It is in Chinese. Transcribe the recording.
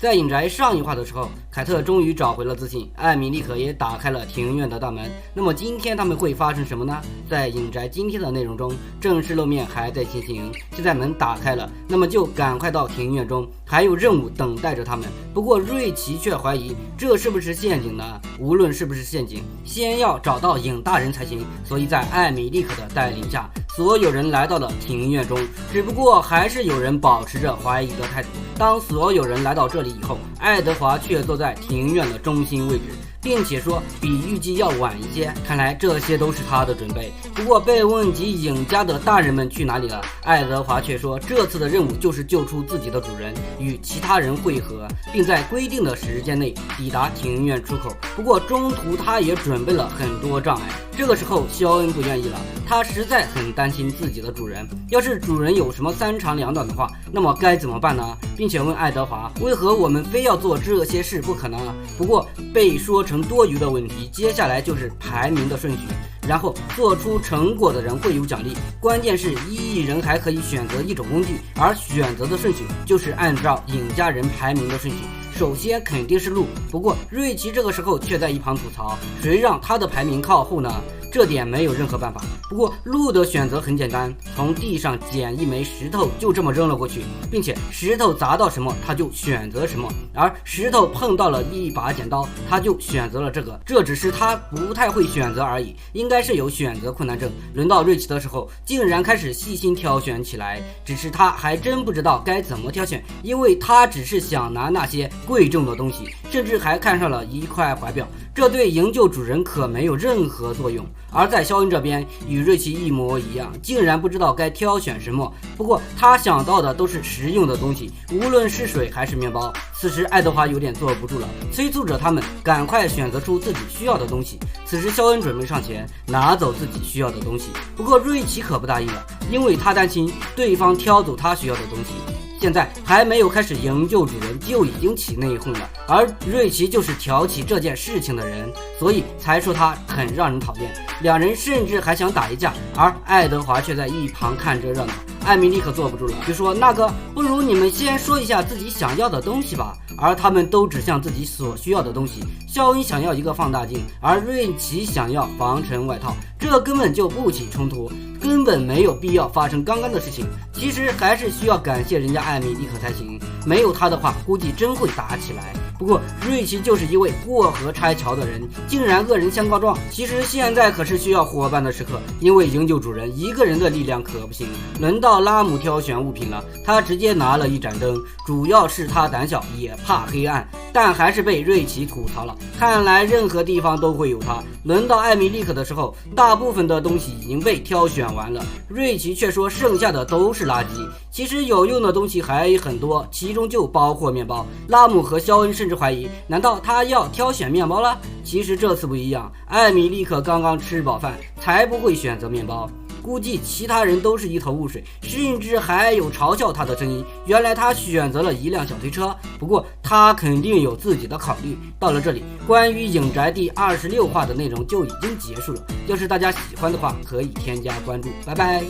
在影宅上一话的时候，凯特终于找回了自信，艾米丽可也打开了庭院的大门。那么今天他们会发生什么呢？在影宅今天的内容中，正式露面还在进行，现在门打开了，那么就赶快到庭院中，还有任务等待着他们。不过瑞奇却怀疑这是不是陷阱呢？无论是不是陷阱，先要找到影大人才行。所以在艾米丽可的带领下，所有人来到了庭院中，只不过还是有人保持着怀疑的态度。当所有人来到这里以后，爱德华却坐在庭院的中心位置，并且说比预计要晚一些，看来这些都是他的准备。不过被问及影家的大人们去哪里了，爱德华却说这次的任务就是救出自己的主人，与其他人会合，并在规定的时间内抵达庭院出口。不过中途他也准备了很多障碍。这个时候肖恩不愿意了，他实在很担心自己的主人，要是主人有什么三长两短的话，那么该怎么办呢？并且问爱德华为何我们非要做这些事不可呢？不过被说成多余的问题，接下来就是排名的顺序，然后做出成果的人会有奖励，关键是1亿人还可以选择一种工具，而选择的顺序就是按照影家人排名的顺序。首先肯定是鹿，不过瑞奇这个时候却在一旁吐槽，谁让他的排名靠后呢？这点没有任何办法。不过鹿的选择很简单，从地上捡一枚石头就这么扔了过去，并且石头砸到什么他就选择什么，而石头碰到了一把剪刀，他就选择了这个。这只是他不太会选择而已，应该是有选择困难症。轮到瑞奇的时候，竟然开始细心挑选起来，只是他还真不知道该怎么挑选，因为他只是想拿那些贵重的东西，甚至还看上了一块怀表，这对营救主人可没有任何作用。而在肖恩这边与瑞奇一模一样，竟然不知道该挑选什么。不过他想到的都是实用的东西，无论是水还是面包。此时爱德华有点坐不住了，催促着他们赶快选择出自己需要的东西。此时肖恩准备上前拿走自己需要的东西，不过瑞奇可不答应了，因为他担心对方挑走他需要的东西。现在还没有开始营救主人就已经起内讧了，而瑞奇就是挑起这件事情的人，所以才说他很让人讨厌。两人甚至还想打一架，而爱德华却在一旁看着热闹。艾米丽可坐不住了，就说那个不如你们先说一下自己想要的东西吧。而他们都指向自己所需要的东西，肖恩想要一个放大镜，而瑞奇想要防尘外套，这根本就不起冲突，根本没有必要发生刚刚的事情。其实还是需要感谢人家艾米丽可才行，没有他的话估计真会打起来。不过瑞奇就是一位过河拆桥的人，竟然恶人先告状。其实现在可是需要伙伴的时刻，因为营救主人一个人的力量可不行。轮到拉姆挑选物品了，他直接拿了一盏灯，主要是他胆小也怕黑暗，但还是被瑞奇吐槽了。看来任何地方都会有他。轮到艾米丽可的时候，大部分的东西已经被挑选完了，瑞奇却说剩下的都是垃圾。其实有用的东西还很多，其中就包括面包。拉姆和肖恩甚至怀疑，难道他要挑选面包了？其实这次不一样，艾米丽可刚刚吃饱饭，才不会选择面包。估计其他人都是一头雾水，甚至还有嘲笑他的声音。原来他选择了一辆小推车，不过他肯定有自己的考虑。到了这里，关于影宅第26话的内容就已经结束了。要是大家喜欢的话，可以添加关注，拜拜。